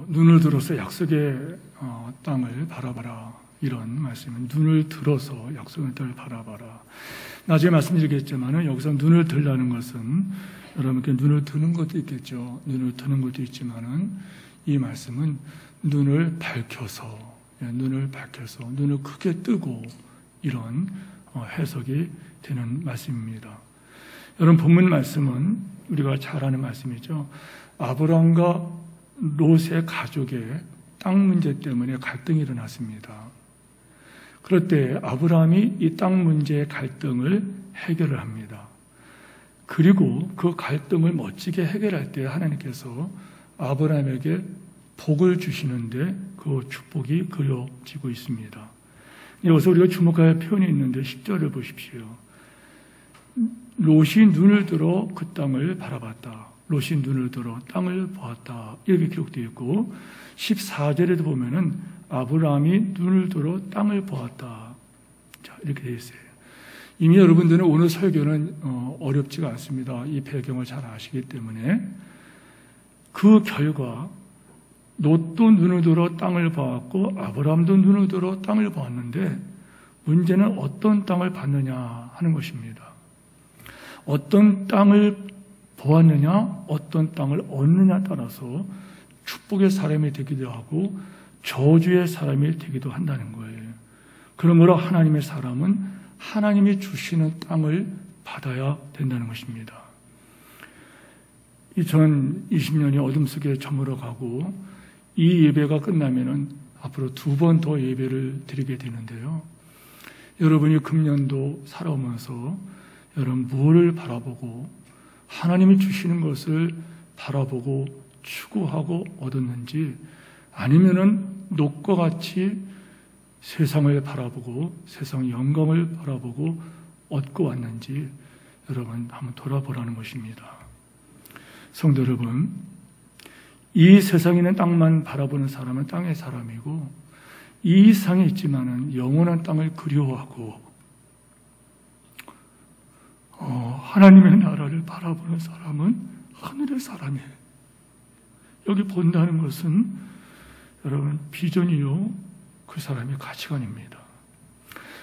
눈을 들어서 약속의 땅을 바라봐라. 이런 말씀은 눈을 들어서 약속의 땅을 바라봐라. 나중에 말씀드리겠지만 여기서 눈을 들라는 것은 여러분께 눈을 드는 것도 있겠죠. 눈을 드는 것도 있지만은 이 말씀은 눈을 밝혀서 눈을 크게 뜨고 이런 해석이 되는 말씀입니다. 여러분 본문 말씀은 우리가 잘 아는 말씀이죠. 아브라함과 롯의 가족의 땅 문제 때문에 갈등이 일어났습니다. 그럴 때 아브라함이 이 땅 문제의 갈등을 해결을 합니다. 그리고 그 갈등을 멋지게 해결할 때 하나님께서 아브라함에게 복을 주시는데 그 축복이 그려지고 있습니다. 여기서 우리가 주목할 표현이 있는데 10절을 보십시오. 롯이 눈을 들어 그 땅을 바라봤다. 롯이 눈을 들어 땅을 보았다. 이렇게 기록되어 있고 14절에도 보면은 아브라함이 눈을 들어 땅을 보았다. 자, 이렇게 되어 있어요. 이미 여러분들은 오늘 설교는 어렵지가 않습니다. 이 배경을 잘 아시기 때문에 그 결과 롯도 눈을 들어 땅을 보았고 아브라함도 눈을 들어 땅을 보았는데 문제는 어떤 땅을 봤느냐 하는 것입니다. 어떤 땅을 보았느냐, 어떤 땅을 얻느냐에 따라서 축복의 사람이 되기도 하고 저주의 사람이 되기도 한다는 거예요. 그러므로 하나님의 사람은 하나님이 주시는 땅을 받아야 된다는 것입니다. 2020년이 어둠 속에 저물어가고 이 예배가 끝나면은 앞으로 2번 더 예배를 드리게 되는데요. 여러분이 금년도 살아오면서 여러분 무엇을 바라보고 하나님이 주시는 것을 바라보고 추구하고 얻었는지 아니면은 롯과 같이 세상을 바라보고 세상 영광을 바라보고 얻고 왔는지 여러분 한번 돌아보라는 것입니다. 성도 여러분, 이 세상에 있는 땅만 바라보는 사람은 땅의 사람이고 이 세상에 있지만은 영원한 땅을 그리워하고 하나님의 나라를 바라보는 사람은 하늘의 사람이에요. 여기 본다는 것은 여러분 비전이요 그 사람의 가치관입니다.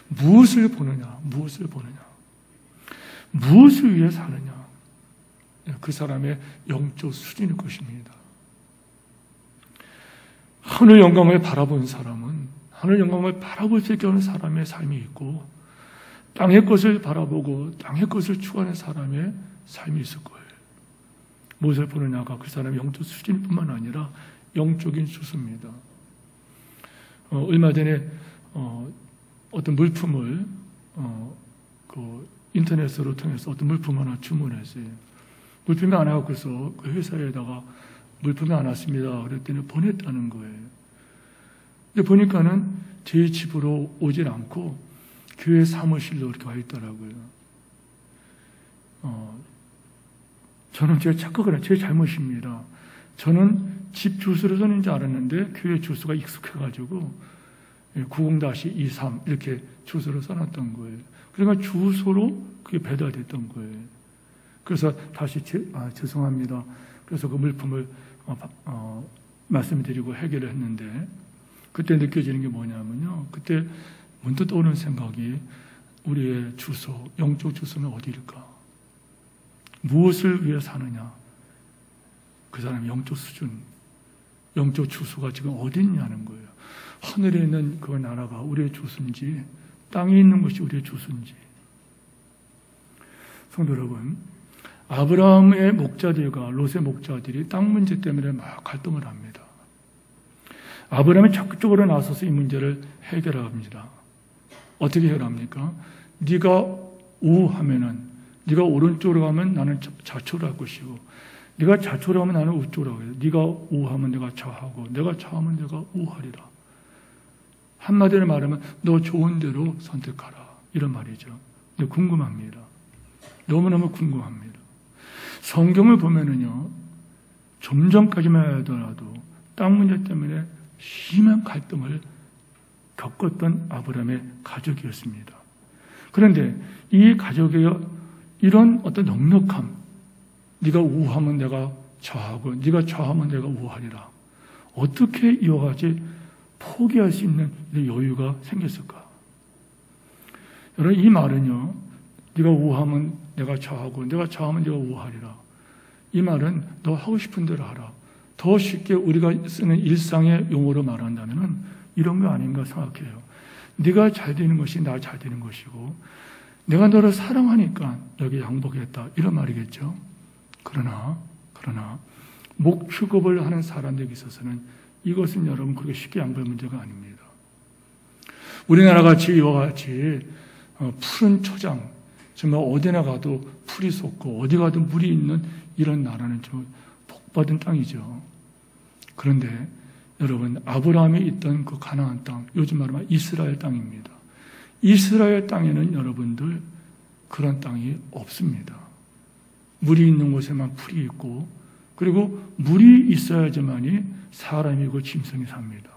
무엇을 보느냐, 무엇을 위해 사느냐, 그 사람의 영적 수준일 것입니다. 하늘 영광을 바라본 사람은 하늘 영광을 바라볼 수 있게 하는 사람의 삶이 있고 땅의 것을 바라보고 땅의 것을 추구하는 사람의 삶이 있을 거예요. 무엇을 보느냐가 그 사람의 영적 수준뿐만 아니라 영적인 수수입니다. 얼마 전에 어떤 물품을 그 인터넷으로 통해서 어떤 물품 하나 주문했어요. 물품이 안 와서 그 회사에다가 물품이 안 왔습니다. 그랬더니 보냈다는 거예요. 근데 보니까는 제 집으로 오질 않고 교회 사무실로 이렇게 와 있더라고요. 저는 제가 착각을 제 잘못입니다. 저는 집 주소를 쓰는 줄 알았는데 교회 주소가 익숙해가지고 90-23 이렇게 주소를 써놨던 거예요. 그러니까 주소로 그게 배달됐던 거예요. 그래서 다시 죄송합니다. 그래서 그 물품을 말씀드리고 해결을 했는데 그때 느껴지는 게 뭐냐면요. 그때 문득 떠오르는 생각이 우리의 주소, 영적 주소는 어디일까? 무엇을 위해 사느냐? 그 사람의 영적 수준, 영적 주소가 지금 어디 있냐는 거예요. 하늘에 있는 그 나라가 우리의 주소인지 땅에 있는 것이 우리의 주소인지. 성도 여러분, 아브라함의 목자들과 롯의 목자들이 땅 문제 때문에 막 갈등을 합니다. 아브라함이 적극적으로 나서서 이 문제를 해결합니다. 어떻게 해결합니까? 네가 우하면은 네가 오른쪽으로 가면 나는 좌초로 할 것이고 네가 좌초로 하면 나는 우쪽으로 하겠다. 네가 우하면 내가 좌하고 내가 좌하면 내가 우하리라. 한마디로 말하면 너 좋은 대로 선택하라. 이런 말이죠. 근데 궁금합니다. 너무너무 궁금합니다. 성경을 보면은요, 좀 전까지만 하더라도 땅 문제 때문에 심한 갈등을 겪었던 아브라함의 가족이었습니다. 그런데 이 가족의 이런 어떤 넉넉함, 네가 우하면 내가 좌하고 네가 좌하면 내가 우하리라. 어떻게 이와 같이 포기할 수 있는 여유가 생겼을까? 여러분, 이 말은요, 네가 우하면 내가 좌하고 내가 좌하면 네가 우하리라. 이 말은 너 하고 싶은 대로 하라. 더 쉽게 우리가 쓰는 일상의 용어로 말한다면 이런 거 아닌가 생각해요. 네가 잘 되는 것이 나 잘 되는 것이고 내가 너를 사랑하니까 너에게 양보하겠다, 이런 말이겠죠. 그러나 목축업을 하는 사람들에게 있어서는 이것은 여러분 그렇게 쉽게 양보할 문제가 아닙니다. 우리나라 같이 이와 같이 푸른 초장, 정말 어디나 가도 풀이 솟고 어디 가도 물이 있는 이런 나라는 좀 복받은 땅이죠. 그런데 여러분, 아브라함이 있던 그 가나안 땅, 요즘 말하면 이스라엘 땅입니다. 이스라엘 땅에는 여러분들 그런 땅이 없습니다. 물이 있는 곳에만 풀이 있고, 그리고 물이 있어야지만이 사람이고 짐승이 삽니다.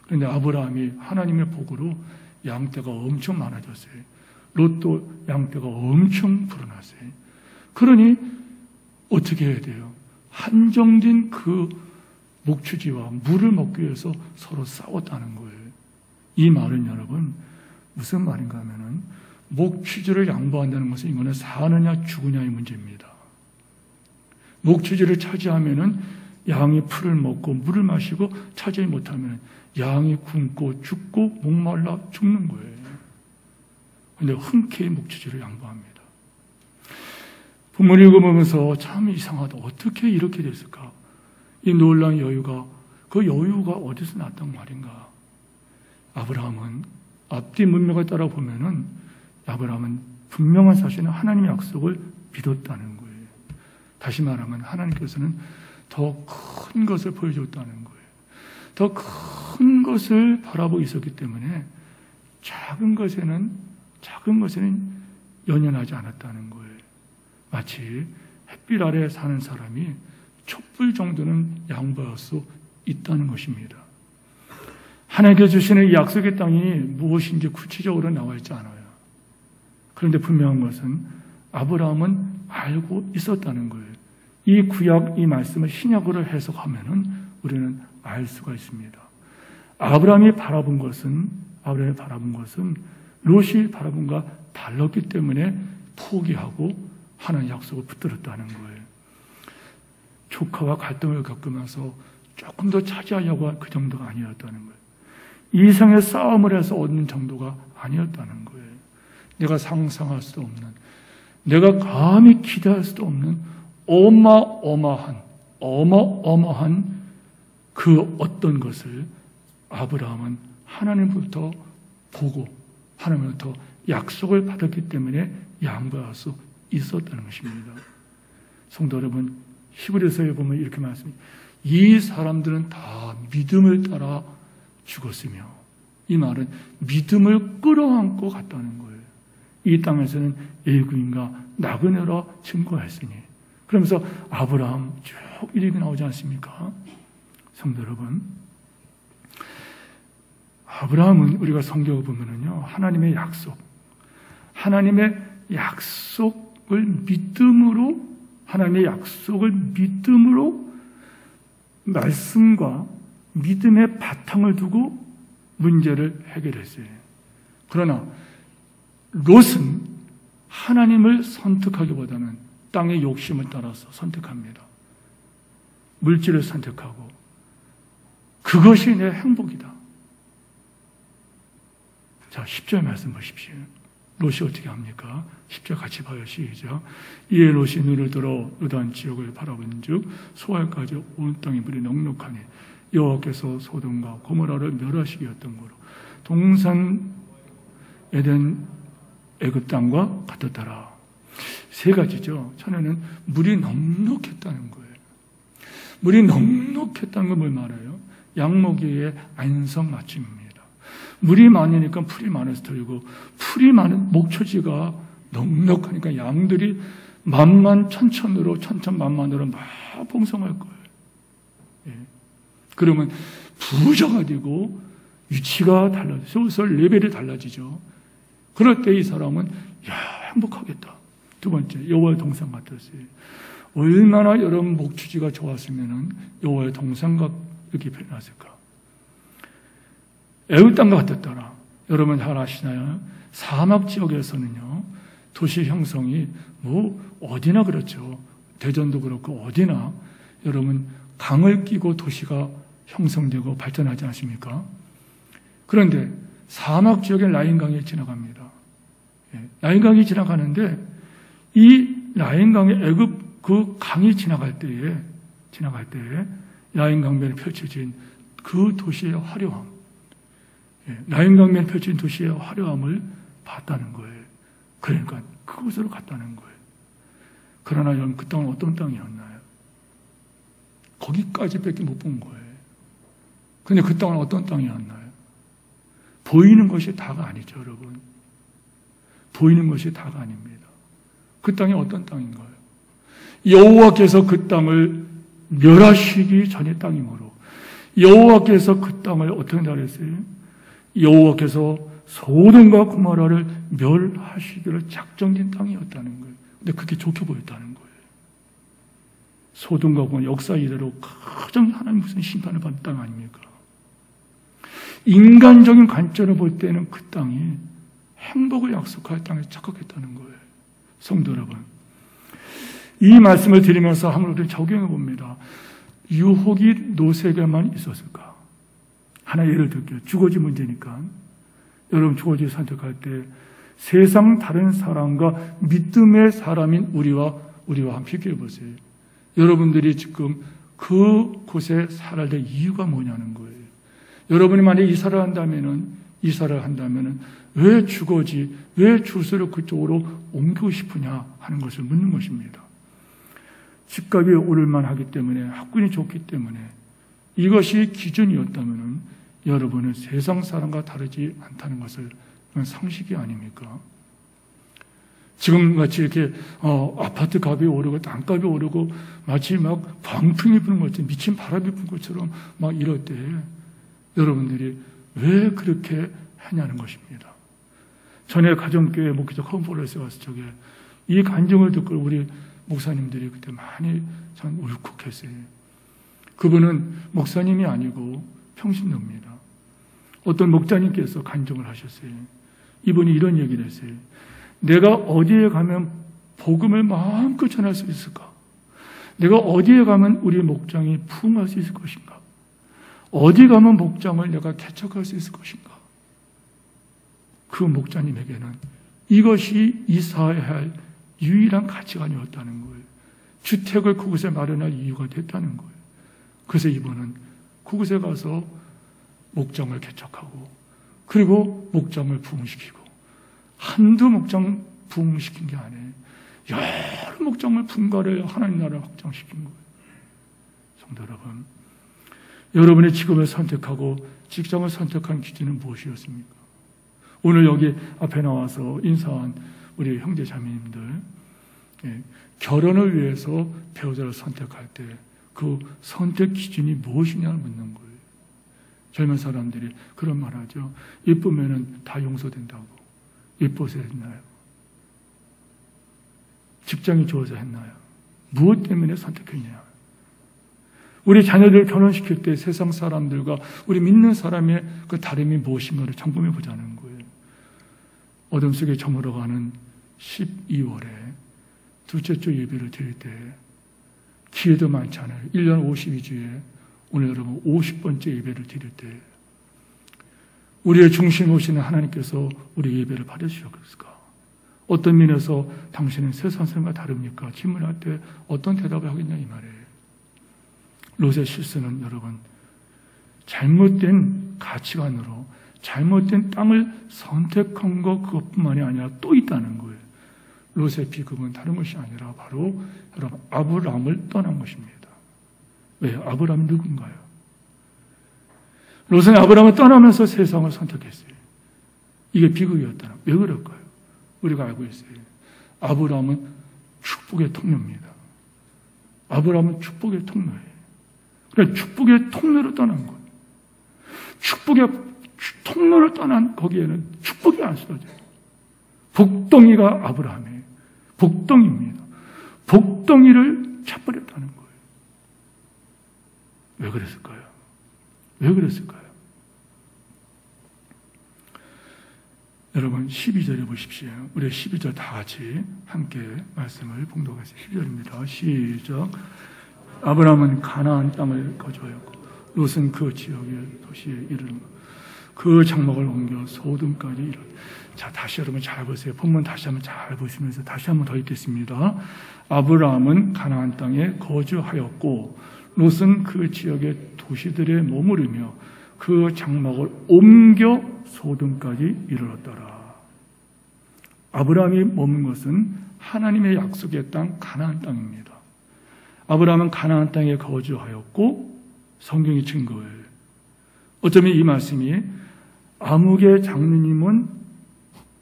그런데 아브라함이 하나님의 복으로 양떼가 엄청 많아졌어요. 롯도 양떼가 엄청 불어났어요. 그러니 어떻게 해야 돼요? 한정된 그 목추지와 물을 먹기 위해서 서로 싸웠다는 거예요. 이 말은 여러분 무슨 말인가 하면은 목추지를 양보한다는 것은 이거는 사느냐 죽으냐의 문제입니다. 목추지를 차지하면은 양이 풀을 먹고 물을 마시고 차지하지 못하면 양이 굶고 죽고 목말라 죽는 거예요. 그런데 흔쾌히 목추지를 양보합니다. 본문을 읽어보면서 참 이상하다. 어떻게 이렇게 됐을까? 이 놀라운 여유가, 그 여유가 어디서 났단 말인가? 아브라함은 앞뒤 문맥을 따라 보면은 아브라함은 분명한 사실은 하나님의 약속을 믿었다는 거예요. 다시 말하면 하나님께서는 더 큰 것을 보여줬다는 거예요. 더 큰 것을 바라보고 있었기 때문에 작은 것에는 연연하지 않았다는 거예요. 마치 햇빛 아래 사는 사람이 촛불 정도는 양보할 수 있다는 것입니다. 하나님께서 주시는 이 약속의 땅이 무엇인지 구체적으로 나와 있지 않아요. 그런데 분명한 것은 아브라함은 알고 있었다는 거예요. 이 구약, 이 말씀을 신약으로 해석하면은 우리는 알 수가 있습니다. 아브라함이 바라본 것은 롯이 바라본 것과 달랐기 때문에 포기하고 하나님의 약속을 붙들었다는 거예요. 조카와 갈등을 겪으면서 조금 더 차지하려고 할 그 정도가 아니었다는 거예요. 이성의 싸움을 해서 얻는 정도가 아니었다는 거예요. 내가 상상할 수도 없는, 내가 감히 기대할 수도 없는 어마어마한 그 어떤 것을 아브라함은 하나님부터 보고 하나님부터 약속을 받았기 때문에 양보할 수 있었다는 것입니다. 성도 여러분, 히브리서에 보면 이렇게 말씀합니다. 이 사람들은 다 믿음을 따라 죽었으며, 이 말은 믿음을 끌어안고 갔다는 거예요. 이 땅에서는 애굽인과 나그네라 증거했으니. 그러면서 아브라함 쭉 이렇게 나오지 않습니까? 성도 여러분, 아브라함은 우리가 성경을 보면은요, 하나님의 약속을 믿음으로 말씀과 믿음의 바탕을 두고 문제를 해결했어요. 그러나 롯은 하나님을 선택하기보다는 땅의 욕심을 따라서 선택합니다. 물질을 선택하고 그것이 내 행복이다. 자, 10절 말씀 보십시오. 롯이 어떻게 합니까? 10절 같이 봐요. 시작. 이에 롯이 눈을 들어 요단 지역을 바라본즉 소알까지 온 땅의 물이 넉넉하니 여호와께서 소돔과 고모라를 멸하시기였던 거로 동산 에덴 애굽 땅과 같았더라. 세 가지죠. 전에는 물이 넉넉했다는 거예요. 물이 넉넉했다는 건 뭘 말해요? 양모기의 안성맞춤입니다. 물이 많으니까 풀이 많아서 들고, 풀이 많은 목초지가 넉넉하니까 양들이 천천만만으로 막 봉성할 거예요. 예. 그러면 부자가 되고 위치가 달라지죠. 레벨이 달라지죠. 그럴 때 이 사람은 행복하겠다. 두 번째, 여호와의 동산 같았어요. 얼마나 여러분 목추지가 좋았으면은 여호와의 동산과 이렇게 표현했을까? 애굽 땅과 같았더라. 여러분 잘 아시나요? 사막 지역에서는요, 도시 형성이 어디나 그렇죠. 대전도 그렇고 어디나 여러분 강을 끼고 도시가 형성되고 발전하지 않습니까? 그런데 사막 지역에 라인강이 지나갑니다. 라인강이 지나가는데 이 라인강의 애굽 그 강이 지나갈 때에 라인강변에 펼쳐진 그 도시의 화려함, 라인강변에 펼쳐진 도시의 화려함을 봤다는 거예요. 그러니까 그곳으로 갔다는 거예요. 그러나 여러분 그 땅은 어떤 땅이었나요? 거기까지밖에 못 본 거예요. 근데 그 땅은 어떤 땅이었나요? 보이는 것이 다가 아니죠, 여러분. 보이는 것이 다가 아닙니다. 그 땅이 어떤 땅인가요? 여호와께서 그 땅을 멸하시기 전의 땅이므로 여호와께서 그 땅을 어떻게 말했어요? 여호와께서 소돔과 고모라를 멸하시기로 작정된 땅이었다는 거예요. 근데 그게 좋게 보였다는 거예요. 소돔과 고모라 역사 이대로 가장 하나님 무슨 심판을 받은 땅 아닙니까? 인간적인 관점으로 볼 때는 그 땅이 행복을 약속할 땅에 착각했다는 거예요. 성도 여러분, 이 말씀을 드리면서 한번 우리 적용해 봅니다. 유혹이 노색에만 있었을까? 하나 예를 들게요. 주거지 문제니까. 여러분 주거지 선택할 때 세상 다른 사람과 믿음의 사람인 우리와 함께 비교해 보세요. 여러분들이 지금 그곳에 살아야 될 이유가 뭐냐는 거예요. 여러분이 만약에 이사를 한다면은 왜 주거지, 왜 주소를 그쪽으로 옮기고 싶으냐 하는 것을 묻는 것입니다. 집값이 오를만 하기 때문에, 학군이 좋기 때문에 이것이 기준이었다면 여러분은 세상 사람과 다르지 않다는 것을 상식이 아닙니까? 지금 같이 이렇게 아파트 값이 오르고 땅값이 오르고 마치 막 광풍이 부는 것처럼 미친 바람이 부는 것처럼 막 이럴 때 여러분들이 왜 그렇게 하냐는 것입니다. 전에 가정교회 목회자 컨퍼런스에 갔을 적에 이 간증을 듣고 우리 목사님들이 그때 많이 참 울컥했어요. 그분은 목사님이 아니고 평신도입니다. 어떤 목자님께서 간증을 하셨어요. 이분이 이런 얘기를 했어요. 내가 어디에 가면 복음을 마음껏 전할 수 있을까? 내가 어디에 가면 우리 목장이 부흥할 수 있을 것인가? 어디 가면 목장을 내가 개척할 수 있을 것인가? 그 목자님에게는 이것이 이사해야 할 유일한 가치관이었다는 거예요. 주택을 그곳에 마련할 이유가 됐다는 거예요. 그래서 이분은 그곳에 가서 목장을 개척하고 그리고 목장을 부흥시키고 한두 목장 부흥시킨 게 아니에요. 여러 목장을 분가를 하나님 나라를 확장시킨 거예요. 성도 여러분, 여러분의 직업을 선택하고 직장을 선택한 기준은 무엇이었습니까? 오늘 여기 앞에 나와서 인사한 우리 형제 자매님들, 결혼을 위해서 배우자를 선택할 때 그 선택 기준이 무엇이냐를 묻는 거예요. 젊은 사람들이 그런 말 하죠. 예쁘면은 다 용서된다고. 예뻐서 했나요? 직장이 좋아서 했나요? 무엇 때문에 선택했냐? 우리 자녀들 결혼시킬 때 세상 사람들과 우리 믿는 사람의 그 다름이 무엇인가를 점검해 보자는 거예요. 어둠 속에 저물어가는 12월에 둘째 주 예배를 드릴 때 기회도 많지 않아요. 1년 52주에 오늘 여러분 50번째 예배를 드릴 때 우리의 중심 오시는 하나님께서 우리 예배를 받아주셨을까? 어떤 면에서 당신은 세상 사람과 다릅니까? 질문할 때 어떤 대답을 하겠냐 이 말이에요. 롯의 실수는 여러분 잘못된 가치관으로 잘못된 땅을 선택한 것 그것뿐만이 아니라 또 있다는 거예요. 롯의 비극은 다른 것이 아니라 바로 여러분 아브라함을 떠난 것입니다. 왜요? 아브라함은 누군가요? 롯은 아브라함을 떠나면서 세상을 선택했어요. 이게 비극이었다는. 왜 그럴까요? 우리가 알고 있어요. 아브라함은 축복의 통로입니다. 아브라함은 축복의 통로예요. 그래 축복의 통로로 떠난 거예요. 축복의 통로를 떠난 거기에는 축복이 안 쏟아져요. 복덩이가 아브라함이에요. 복덩이입니다. 복덩이를 차버렸다는 거예요. 왜 그랬을까요? 왜 그랬을까요? 여러분 12절에 보십시오. 우리 12절 다 같이 함께 말씀을 봉독하겠습니다. 12절입니다. 시작. 아브라함은 가나안 땅을 거주하였고 롯은 그 지역의 도시에 이르는 그 장막을 옮겨 소돔까지 이르. 자, 다시 여러분 잘 보세요. 본문 다시 한번 잘 보시면서 다시 한번 더 읽겠습니다. 아브라함은 가나안 땅에 거주하였고 롯은 그 지역의 도시들에 머무르며 그 장막을 옮겨 소돔까지 이르렀더라. 아브라함이 머문 것은 하나님의 약속의 땅 가나안 땅입니다. 아브라함은 가나안 땅에 거주하였고 성경이 증거해요. 어쩌면 이 말씀이 아무개 장로님은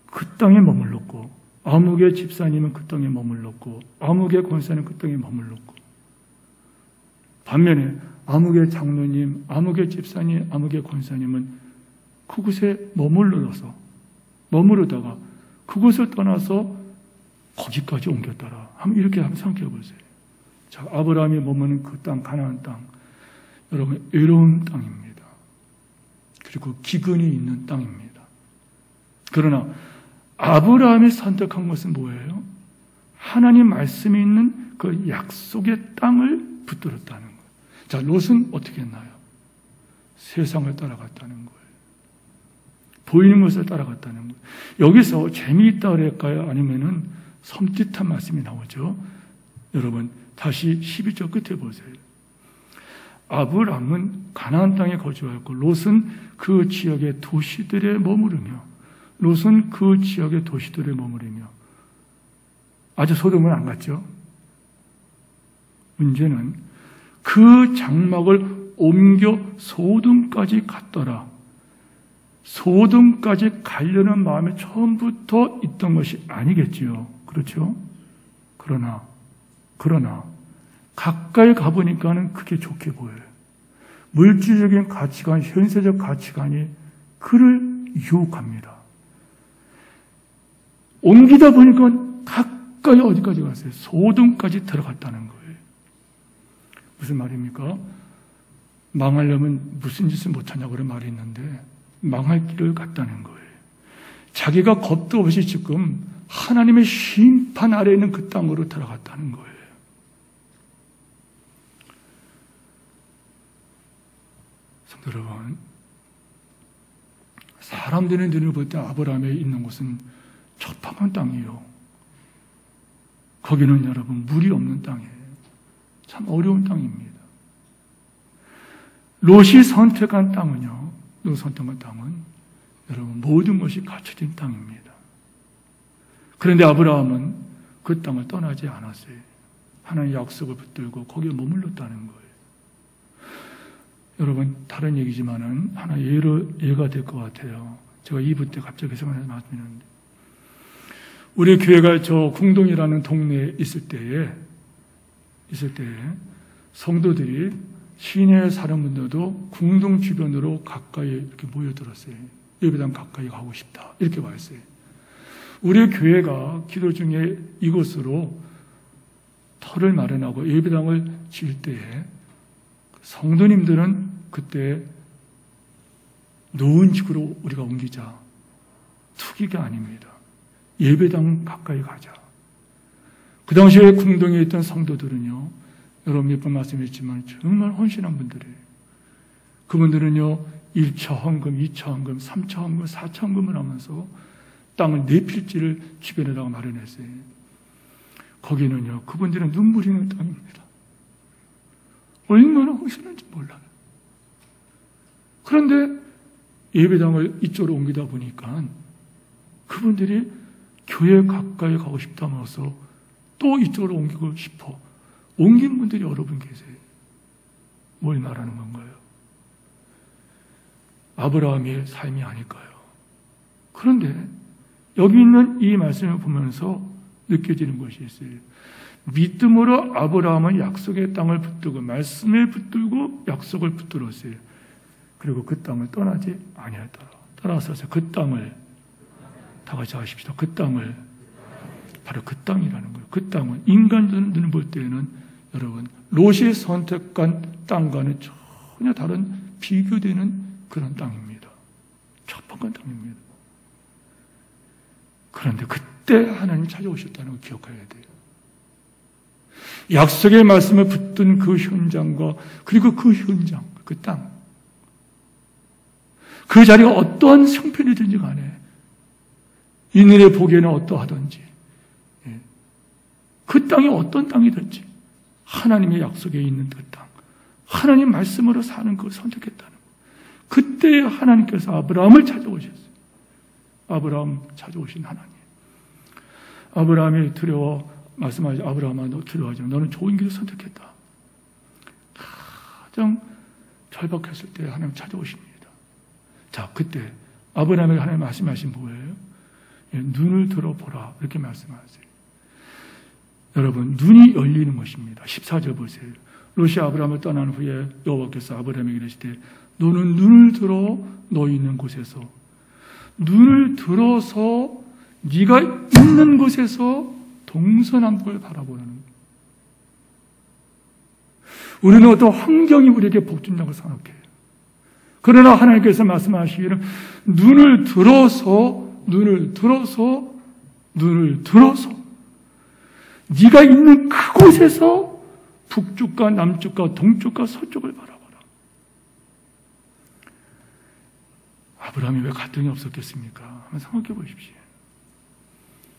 그 땅에 머물렀고 아무개 집사님은 그 땅에 머물렀고 아무개 권사는 그 땅에 머물렀고 반면에 아무개 장로님, 아무개 집사님, 아무개 권사님은 그곳에 머무르다가 그곳을 떠나서 거기까지 옮겼더라. 이렇게 한번 생각해 보세요. 자, 아브라함이 머무는 그 땅, 가나안 땅, 여러분 외로운 땅입니다. 그리고 기근이 있는 땅입니다. 그러나 아브라함이 선택한 것은 뭐예요? 하나님 말씀이 있는 그 약속의 땅을 붙들었다는 거예요. 자, 롯은 어떻게 했나요? 세상을 따라갔다는 거예요. 보이는 것을 따라갔다는 거예요. 여기서 재미있다 그럴까요? 아니면은 섬찟한 말씀이 나오죠. 여러분 다시 12절 끝에 보세요. 아브라함은 가나안 땅에 거주하였고 롯은 그 지역의 도시들에 머무르며 아주 소돔은 안 갔죠. 문제는 그 장막을 옮겨 소돔까지 갔더라. 소돔까지 가려는 마음이 처음부터 있던 것이 아니겠지요. 그렇죠? 그러나 가까이 가보니까는 그게 좋게 보여요. 물질적인 가치관, 현세적 가치관이 그를 유혹합니다. 옮기다 보니까 가까이 어디까지 갔어요? 소돔까지 들어갔다는 거예요. 무슨 말입니까? 망하려면 무슨 짓을 못하냐고 그런 말이 있는데 망할 길을 갔다는 거예요. 자기가 겁도 없이 지금 하나님의 심판 아래에 있는 그 땅으로 들어갔다는 거예요. 성도 여러분, 사람들의 눈을 볼 때 아브라함에 있는 곳은 척박한 땅이에요. 거기는 여러분 물이 없는 땅이에요. 참 어려운 땅입니다. 롯이 선택한 땅은요, 여러분 모든 것이 갖춰진 땅입니다. 그런데 아브라함은 그 땅을 떠나지 않았어요. 하나님의 약속을 붙들고 거기에 머물렀다는 거예요. 여러분 다른 얘기지만은 하나 예가 될 것 같아요. 제가 2부 때 갑자기 생각나서 말씀드렸는데, 우리 교회가 저 궁동이라는 동네에 있을 때에 성도들이 시내에 사는 분들도 궁동 주변으로 가까이 이렇게 모여들었어요. 예배당 가까이 가고 싶다 이렇게 말했어요. 우리 교회가 기도 중에 이곳으로 터를 마련하고 예배당을 지을 때에 성도님들은 그때 노은 지구로 우리가 옮기자, 투기가 아닙니다. 예배당 가까이 가자. 그 당시에 궁동에 있던 성도들은요, 여러분 몇 번 말씀했지만 정말 헌신한 분들이에요. 그분들은요 1차 헌금, 2차 헌금, 3차 헌금, 4차 헌금을 하면서 땅을 4필지를 주변에다가 마련했어요. 거기는요 그분들은 눈물이 있는 땅입니다. 얼마나 헌신한지 몰라요. 그런데 예배당을 이쪽으로 옮기다 보니까 그분들이 교회 가까이 가고 싶다면서 또 이쪽으로 옮기고 싶어 옮긴 분들이 여러분 계세요. 뭘 말하는 건가요? 아브라함의 삶이 아닐까요? 그런데 여기 있는 이 말씀을 보면서 느껴지는 것이 있어요. 믿음으로 아브라함은 약속의 땅을 붙들고 말씀을 붙들고 약속을 붙들었어요. 그리고 그 땅을 떠나지 아니하더라. 따라서 그 땅을 다 같이 하십시다. 그 땅을, 바로 그 땅이라는 거예요. 그 땅은 인간적인 눈을 볼 때에는 여러분 롯이 선택한 땅과는 전혀 다른 비교되는 그런 땅입니다. 척박한 땅입니다. 그런데 그때 하나님이 찾아오셨다는 걸 기억해야 돼요. 약속의 말씀을 붙든 그 현장과 그리고 그 현장, 그 땅, 그 자리가 어떠한 형편이든지 간에 이들의 보기에는 어떠하든지 그 땅이 어떤 땅이든지 하나님의 약속에 있는 그 땅, 하나님 말씀으로 사는 걸 선택했다는 것. 그때 하나님께서 아브라함을 찾아오셨어요. 아브라함 찾아오신 하나님. 아브라함이 두려워 말씀하죠. 아브라함아, 너 두려워하지 마. 너는 좋은 길을 선택했다. 가장 절박했을 때 하나님 찾아오십니다. 자, 그때 아브라함에게 하나님 말씀하신 뭐예요? 눈을 들어보라 이렇게 말씀하세요. 여러분, 눈이 열리는 것입니다. 14절 보세요. 롯이 아브라함을 떠난 후에 여호와께서 아브라함에게 이르시되 너는 눈을 들어 너 있는 곳에서, 눈을 들어서 네가 있는 곳에서 동서남북을 바라보는 거예요. 우리는 어떤 환경이 우리에게 복 준다고 생각해요. 그러나 하나님께서 말씀하시기를 눈을 들어서 네가 있는 그곳에서 북쪽과 남쪽과 동쪽과 서쪽을 바라봐라. 아브라함이 왜 갈등이 없었겠습니까? 한번 생각해 보십시오.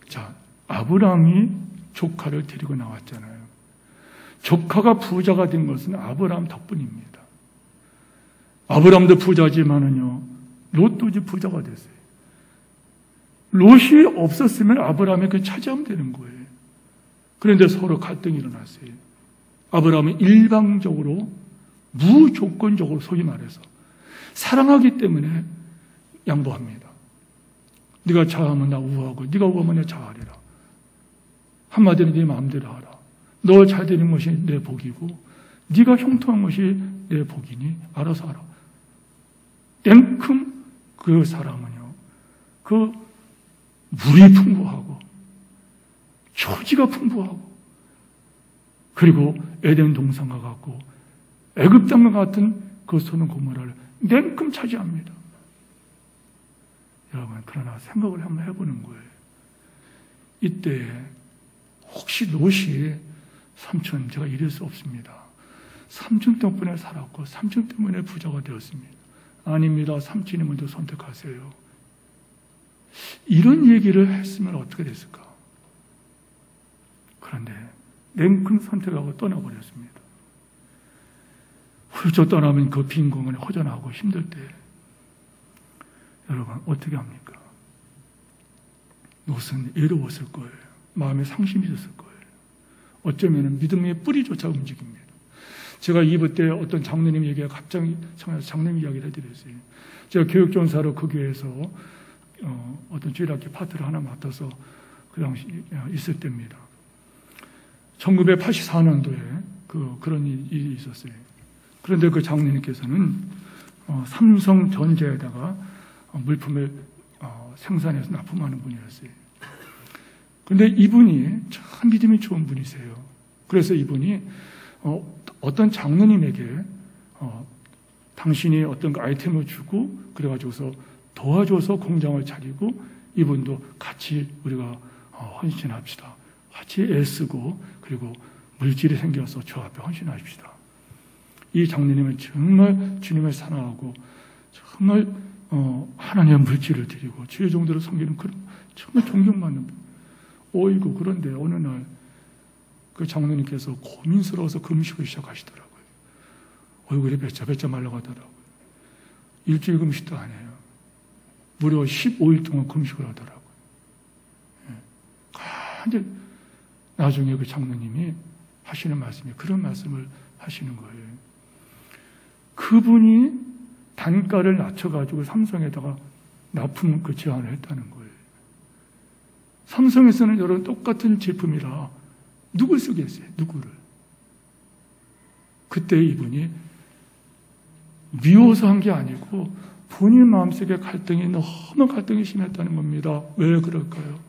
자, 아브라함이 조카를 데리고 나왔잖아요. 조카가 부자가 된 것은 아브라함 덕분입니다. 아브라함도 부자지만은요, 롯도 이제 부자가 됐어요. 롯이 없었으면 아브라함이 그냥 차지하면 되는 거예요. 그런데 서로 갈등이 일어났어요. 아브라함은 일방적으로, 무조건적으로, 소위 말해서 사랑하기 때문에 양보합니다. 네가 좌하면 나 우하고 네가 우하면 내가 좌하리라. 한마디로 네 마음대로 하라. 너 잘 되는 것이 내 복이고 네가 형통한 것이 내 복이니 알아서 하라. 땡큼 그 사람은요, 그 물이 풍부하고 초지가 풍부하고 그리고 에덴 동산과 같고 애굽 땅과 같은 그 소돔 고모라를 냉큼 차지합니다. 여러분, 그러나 생각을 한번 해보는 거예요. 이때 혹시 롯이 삼촌, 제가 이럴 수 없습니다. 삼촌 덕분에 살았고 삼촌 때문에 부자가 되었습니다. 아닙니다. 삼촌이 먼저 선택하세요. 이런 얘기를 했으면 어떻게 됐을까? 그런데 냉큼 선택하고 떠나버렸습니다. 훌쩍 떠나면 그 빈 공간에 허전하고 힘들 때 여러분 어떻게 합니까? 롯은 외로웠을 거예요. 마음에 상심이 있었을 거예요. 어쩌면 믿음의 뿌리조차 움직입니다. 제가 2부 때 어떤 장로님에게 갑자기 장로님 이야기를 해드렸어요. 제가 교육전사로 그 교회에서 어떤 주일학교 파트를 하나 맡아서 그 당시 있을 때입니다. 1984년도에 그런 일이 있었어요. 그런데 그 장로님께서는 삼성전자에다가 물품을 생산해서 납품하는 분이었어요. 그런데 이분이 참 믿음이 좋은 분이세요. 그래서 이분이 어떤 장로님에게 당신이 어떤 아이템을 주고 그래가지고서 도와줘서 공장을 차리고 이분도 같이 우리가 헌신합시다. 같이 애쓰고 그리고 물질이 생겨서 저 앞에 헌신하십시다. 이 장로님은 정말 주님을 사랑하고 정말 하나님의 물질을 드리고 주의 종들을 섬기는 그런 정말 존경받는 분. 오이고 그런데 어느 날 그 장로님께서 고민스러워서 금식을 시작하시더라고요. 얼굴이 배짜 말라고 하더라고요. 일주일 금식도 안 해요. 무려 15일 동안 금식을 하더라고요. 근데 나중에 그 장로님이 하시는 말씀이 그런 말씀을 하시는 거예요. 그분이 단가를 낮춰가지고 삼성에다가 납품 그 제안을 했다는 거예요. 삼성에서는 여러분 똑같은 제품이라 누굴 쓰겠어요? 누구를? 그때 이분이 미워서 한 게 아니고 본인 마음속에 너무 갈등이 심했다는 겁니다. 왜 그럴까요?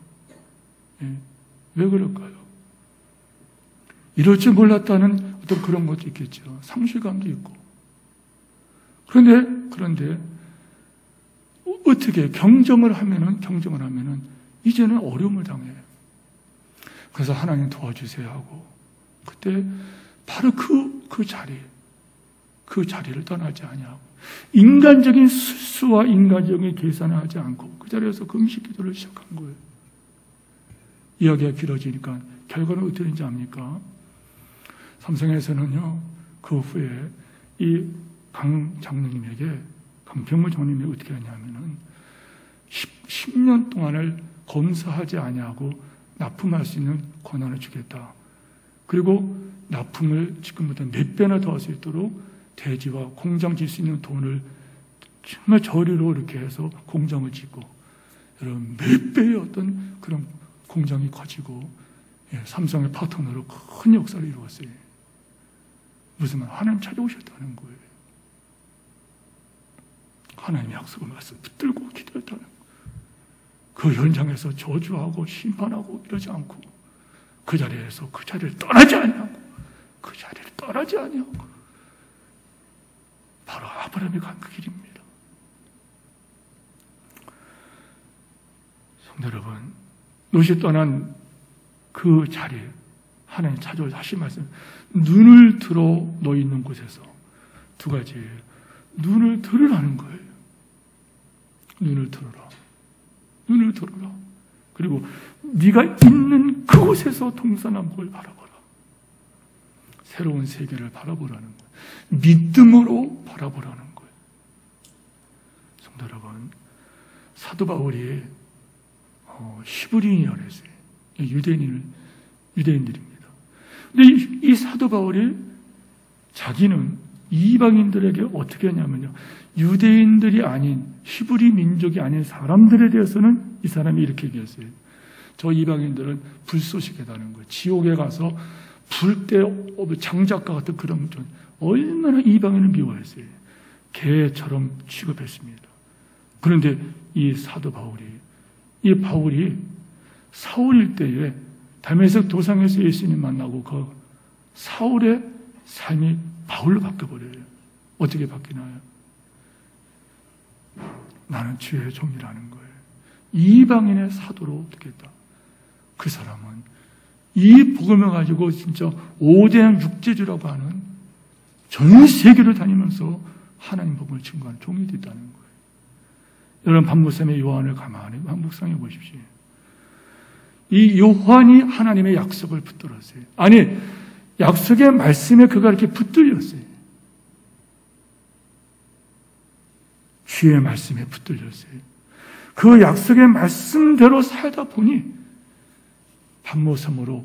왜 그럴까요? 이럴 줄 몰랐다는 어떤 그런 것도 있겠죠. 상실감도 있고. 그런데 어떻게 경정을 하면은 이제는 어려움을 당해요. 그래서 하나님 도와주세요 하고, 그때 바로 그 자리를 떠나지 아니하고, 인간적인 수와 인간적인 계산을 하지 않고 그 자리에서 금식 기도를 시작한 거예요. 이야기가 길어지니까 결과는 어떻게 되는지 압니까? 삼성에서는요, 그 후에 이 강 장로님에게, 강평무 장로님이 어떻게 하냐면은 10년 동안을 검사하지 아니하고 납품할 수 있는 권한을 주겠다. 그리고 납품을 지금보다 몇 배나 더 할 수 있도록 대지와 공장 질 수 있는 돈을 정말 저리로 이렇게 해서 공장을 짓고, 여러분 몇 배의 어떤 그런 공장이 커지고, 삼성의 파트너로 큰 역사를 이루었어요. 무슨 말? 하나님 찾아오셨다는 거예요. 하나님의 약속을 말씀 붙들고 기도했다는 거예요. 그 현장에서 저주하고 심판하고 이러지 않고, 그 자리에서 그 자리를 떠나지 아니하고, 바로 아브라함이 간 그 길입니다. 성도 여러분, 롯이 떠난 그 자리에 하나님 찾아오셔서 하신 말씀, 눈을 들어 너 있는 곳에서 두 가지예요. 눈을 들으라는 거예요. 눈을 들어라. 그리고 네가 있는 그곳에서 동서남북을 바라보라. 새로운 세계를 바라보라는 거예요. 믿음으로 바라보라는 거예요. 성도 여러분, 사도 바울이 히브리인이라고 했어요. 유대인들입니다. 근데 이 사도 바울이 자기는 이방인들에게 어떻게 하냐면요, 유대인들이 아닌, 히브리 민족이 아닌 사람들에 대해서는 이 사람이 이렇게 얘기했어요. 저 이방인들은 불쏘시개다는 거예요. 지옥에 가서 불때 장작과 같은 그런, 얼마나 이방인을 미워했어요. 개처럼 취급했습니다. 그런데 이 사도 바울이 사울일 때에 다메섹 도상에서 예수님 만나고 그 사울의 삶이 바울로 바뀌어버려요. 어떻게 바뀌나요? 나는 주의 종이라는 거예요. 이방인의 사도로 되겠다. 그 사람은 이 복음을 가지고 진짜 5대양 육제주라고 하는 전 세계를 다니면서 하나님 복음을 증거하는 종이 됐다는 거예요. 여러분, 박목삼의 요한을 가만히 묵상해 보십시오. 이 요한이 하나님의 약속을 붙들었어요. 아니, 약속의 말씀에 그가 이렇게 붙들렸어요. 주의 말씀에 붙들렸어요. 그 약속의 말씀대로 살다 보니 박모섬으로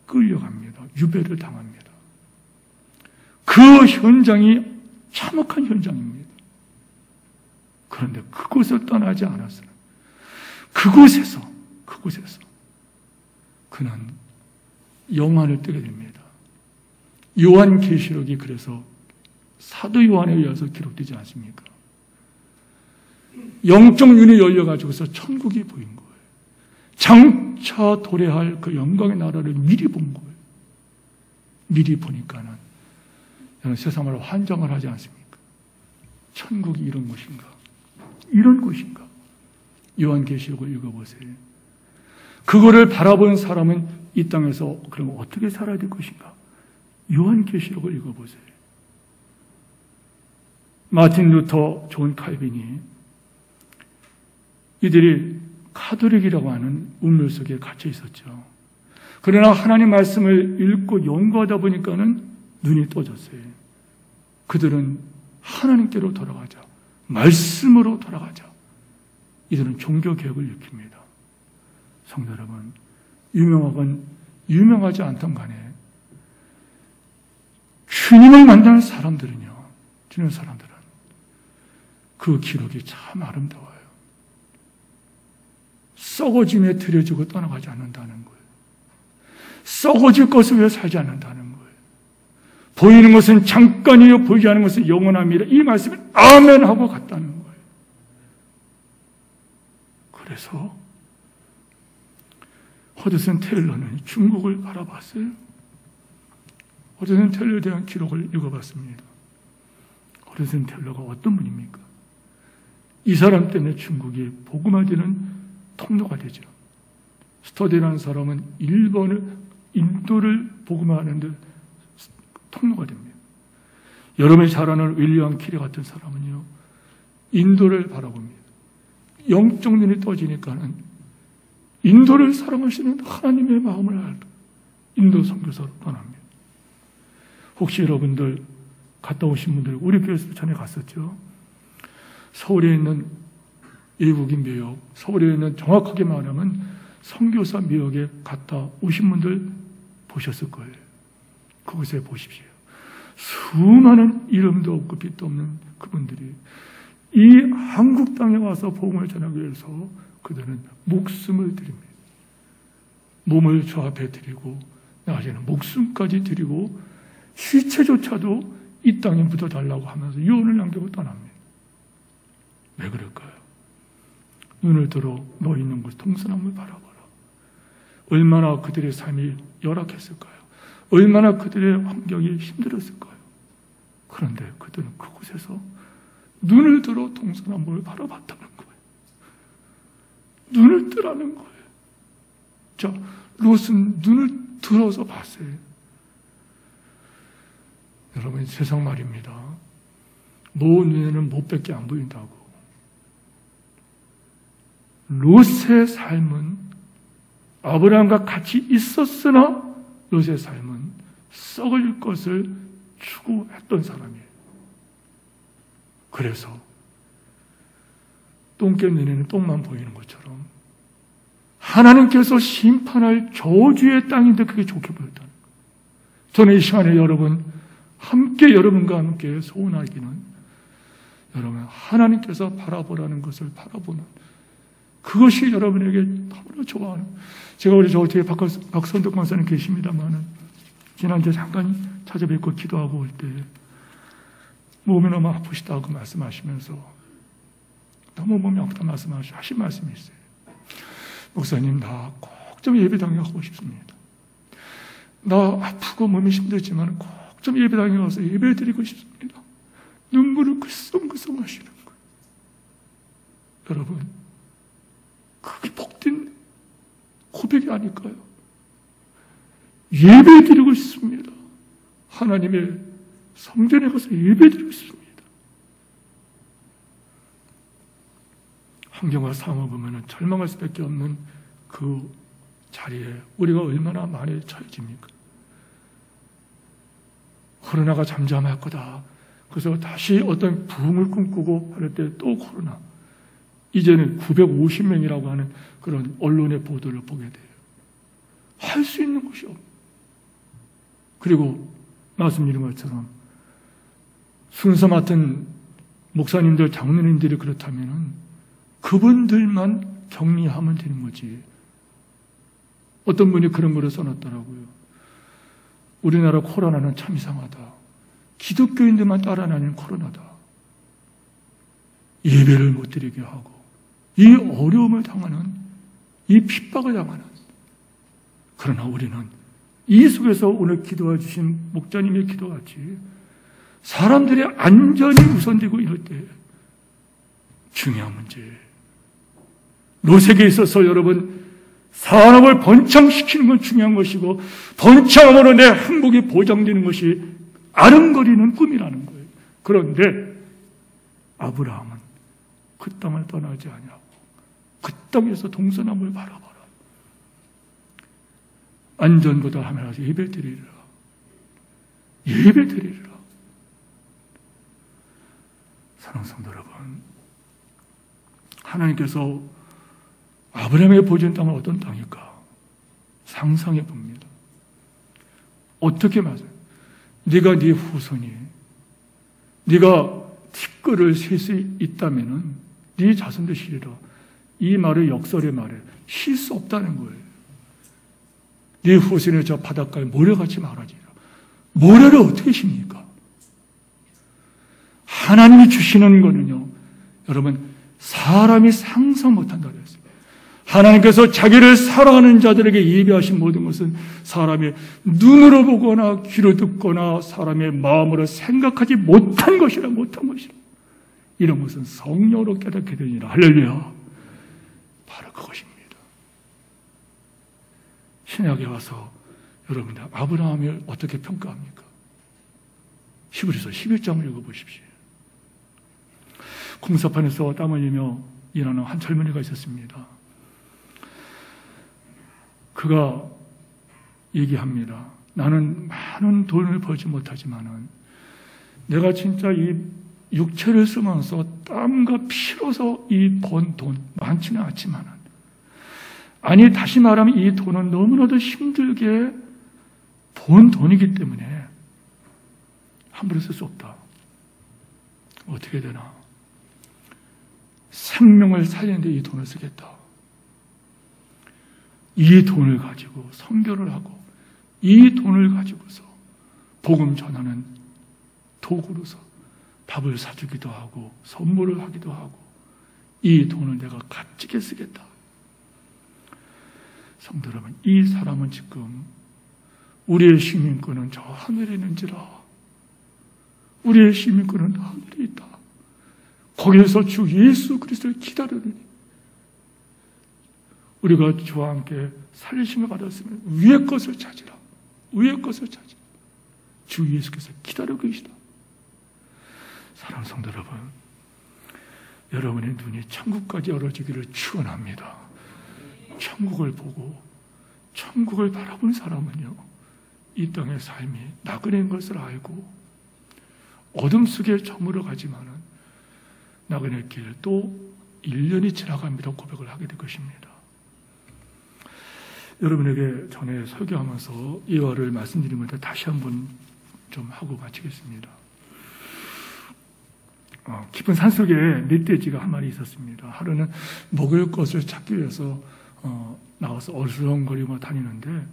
끌려갑니다. 유배를 당합니다. 그 현장이 참혹한 현장입니다. 그런데 그곳을 떠나지 않았어요. 그곳에서 그는 영안을 뜨게 됩니다. 요한계시록이 그래서 사도 요한에 의해서 기록되지 않습니까? 영적 눈이 열려가지고서 천국이 보인 거예요. 장차 도래할 그 영광의 나라를 미리 본 거예요. 미리 보니까는 세상으로 환장을 하지 않습니까? 천국이 이런 곳인가? 이런 곳인가? 요한계시록을 읽어보세요. 그거를 바라본 사람은 이 땅에서 그럼 어떻게 살아야 될 것인가? 요한계시록을 읽어보세요. 마틴 루터, 존 칼빈이 이들이 카톨릭이라고 하는 운명 속에 갇혀 있었죠. 그러나 하나님 말씀을 읽고 연구하다 보니까는 눈이 떠졌어요. 그들은 하나님께로 돌아가자, 말씀으로 돌아가자. 이들은 종교개혁을 일으킵니다. 성도 여러분, 유명하건 유명하지 않던 간에 주님을 만나는 사람들은요, 그 기록이 참 아름다워요. 썩어짐에 들여지고 떠나가지 않는다는 거예요. 썩어질 것을 위해 살지 않는다는 거예요. 보이는 것은 잠깐이요, 보이지 않는 것은 영원합니다. 이 말씀을 아멘 하고 갔다는 거예요. 그래서 허드슨 테일러는 중국을 바라봤어요. 허드슨 테일러에 대한 기록을 읽어봤습니다. 허드슨 텔러가 어떤 분입니까? 이 사람 때문에 중국이 복음화되는 통로가 되죠. 스터디라는 사람은 인도를 복음화하는데 통로가 됩니다. 여러분이 잘 아는 윌리엄 키리 같은 사람은요, 인도를 바라봅니다. 영적 눈이 떠지니까는 인도를 사랑하시는 하나님의 마음을 알고 인도 선교사로 떠납니다. 혹시 여러분들 갔다 오신 분들, 우리 교회에서 전에 갔었죠. 서울에 있는 외국인 묘역, 서울에 있는 정확하게 말하면 선교사 묘역에 갔다 오신 분들 보셨을 거예요. 그곳에 보십시오. 수많은 이름도 없고 빛도 없는 그분들이 이 한국 땅에 와서 복음을 전하기 위해서 그들은 목숨을 드립니다. 몸을 저 앞에 드리고 나중에는 목숨까지 드리고 시체조차도 이 땅에 묻어달라고 하면서 유언을 남기고 떠납니다. 왜 그럴까요? 눈을 들어 너 있는 곳 동서남을 바라봐라. 얼마나 그들의 삶이 열악했을까요? 얼마나 그들의 환경이 힘들었을까요? 그런데 그들은 그곳에서 눈을 들어 동서남북을 바라봤다는 거예요. 눈을 뜨라는 거예요. 자, 롯은 눈을 들어서 봤어요. 여러분, 세상 말입니다. 모 눈에는 못밖에 안 보인다고. 롯의 삶은 아브라함과 같이 있었으나 롯의 삶은 썩을 것을 추구했던 사람이에요. 그래서 똥개 눈에는 똥만 보이는 것처럼 하나님께서 심판할 저주의 땅인데 그게 좋게 보였다는 거예요. 저는 이 시간에 여러분과 함께 소원하기는 여러분, 하나님께서 바라보라는 것을 바라보는 그것이 여러분에게 너무나 좋아하는. 제가 우리 저 뒤에 박선덕 강사님 계십니다만은 지난주에 잠깐 찾아뵙고 기도하고 올 때 몸이 너무 아프시다고 말씀하시면서 너무 몸이 아프다 하신 말씀이 있어요. 목사님, 나 꼭 좀 예배당에 가고 싶습니다. 나 아프고 몸이 힘들지만 꼭 좀 예배당에 가서 예배 드리고 싶습니다. 눈물을 글썽글썽 하시는 거예요. 여러분, 그게 복된 고백이 아닐까요? 예배 드리고 싶습니다. 하나님의 성전에 가서 예배 드리고 싶습니다. 환경과 상황을 보면 절망할 수밖에 없는 그 자리에 우리가 얼마나 많이 처해집니까? 코로나가 잠잠할 거다. 그래서 다시 어떤 부흥을 꿈꾸고 할 때 또 코로나. 이제는 950명이라고 하는 그런 언론의 보도를 보게 돼요. 할 수 있는 것이 없고. 그리고 말씀드린 것처럼 순서 맡은 목사님들, 장로님들이 그렇다면 그분들만 격리하면 되는 거지. 어떤 분이 그런 글을 써놨더라고요. 우리나라 코로나는 참 이상하다. 기독교인들만 따라다니는 코로나다. 예배를 못 드리게 하고 이 어려움을 당하는, 이 핍박을 당하는. 그러나 우리는 이 속에서 오늘 기도해 주신 목자님의 기도같이 사람들의 안전이 우선되고 이럴 때 중요한 문제. 롯에게 있어서 여러분, 산업을 번창시키는 건 중요한 것이고 번창함으로 내 행복이 보장되는 것이 아른거리는 꿈이라는 거예요. 그런데 아브라함은 그 땅을 떠나지 아니하고 그 땅에서 동서남을 바라봐라. 안전보다 하면서 예배 드리리라. 예배 드리리라. 사랑하는 성도 여러분, 하나님께서 아브라함에게 보여준 땅은 어떤 땅일까? 상상해 봅니다. 어떻게 맞아요? 네가 네 후손이 네가 티끌을 셀 수 있다면은 네 자손도 쉬리라. 이 말을 역설의 말에 쉴 수 없다는 거예요. 네 후손이 저 바닷가에 모래같이 말아지라. 모래를 어떻게 쉽니까? 하나님이 주시는 거는요, 여러분, 사람이 상상 못한다 그랬어요. 하나님께서 자기를 사랑하는 자들에게 예비하신 모든 것은 사람의 눈으로 보거나 귀로 듣거나 사람의 마음으로 생각하지 못한 것이라. 이런 것은 성령으로 깨닫게 되니라. 할렐루야. 바로 그것입니다. 신약에 와서 여러분들 아브라함을 어떻게 평가합니까? 히브리서 11장을 읽어보십시오. 공사판에서 땀 흘리며 일하는 한 젊은이가 있었습니다. 그가 얘기합니다. 나는 많은 돈을 벌지 못하지만은 내가 진짜 이 육체를 쓰면서 땀과 피로서 이 번 돈 많지는 않지만은, 아니 다시 말하면 이 돈은 너무나도 힘들게 번 돈이기 때문에 함부로 쓸 수 없다. 어떻게 되나? 생명을 살리는데 이 돈을 쓰겠다. 이 돈을 가지고 선교를 하고 이 돈을 가지고서 복음 전하는 도구로서 밥을 사주기도 하고 선물을 하기도 하고 이 돈을 내가 값지게 쓰겠다. 성도 여러분, 이 사람은 지금 우리의 시민권은 저 하늘에 있는지라. 우리의 시민권은 하늘에 있다. 거기에서 주 예수 그리스도를 기다리니 우리가 주와 함께 살리심을 받았으면 위의 것을 찾으라. 위의 것을 찾으라. 주 예수께서 기다리고 계시다. 사랑하는 성도 여러분, 여러분의 눈이 천국까지 열어지기를 축원합니다. 천국을 보고 천국을 바라본 사람은요, 이 땅의 삶이 나그네인 것을 알고 어둠 속에 저물어 가지만은 나그네 길 또 1년이 지나갑니다 고백을 하게 될 것입니다. 여러분에게 전에 설교하면서 이 말을 말씀드리면서 다시 한번 좀 하고 마치겠습니다. 깊은 산속에 멧돼지가 한 마리 있었습니다. 하루는 먹을 것을 찾기 위해서 나와서 어슬렁거리고 다니는데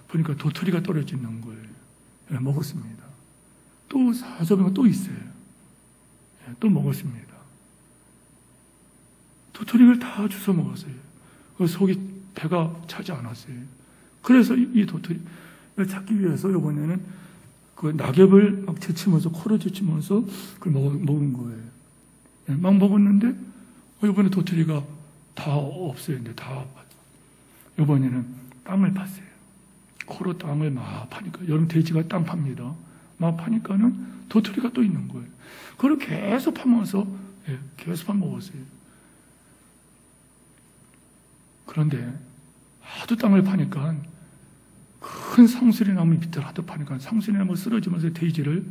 보니까 도토리가 떨어지는 거예요. 먹었습니다. 또 사자병가 또 있어요. 또 먹었습니다. 도토리를 다 주워 먹었어요. 속이 배가 차지 않았어요. 그래서 이 도토리를 찾기 위해서 이번에는 그 낙엽을 막 제치면서 코로 제치면서 그걸 먹은 거예요. 막 먹었는데 이번에 도토리가 다 없어요. 다 이번에는 땅을 팠어요. 코로 땅을 막 파니까 여러분 돼지가 땅 팝니다. 막 파니까는 도토리가 또 있는 거예요. 그걸 계속 파면서 계속 파먹었어요. 그런데 하도 땅을 파니까 큰 상수리 나무 밑을 하도 파니까 상수리 나무 쓰러지면서 돼지를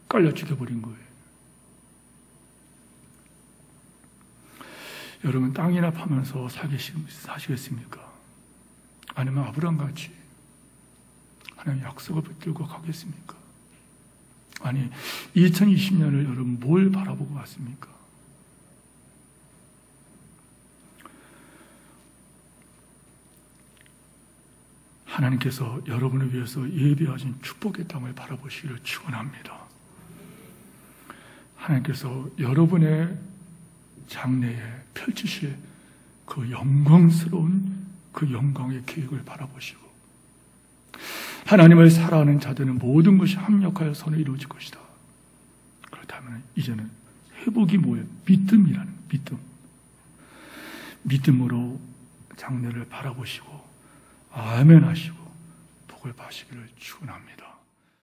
깔려 죽여버린 거예요. 여러분 땅이나 파면서 사시겠습니까? 아니면 아브라함같이 하나님 약속을 붙들고 가겠습니까? 아니 2020년을 여러분 뭘 바라보고 왔습니까? 하나님께서 여러분을 위해서 예비하신 축복의 땅을 바라보시기를 축원합니다. 하나님께서 여러분의 장래에 펼치실 그 영광스러운 그 영광의 계획을 바라보시고 하나님을 사랑하는 자들은 모든 것이 합력하여 선을 이루어질 것이다. 그렇다면 이제는 회복이 뭐예요? 믿음이라는 믿음으로 장래를 바라보시고 아멘 하시고 복을 받으시기를 축원합니다.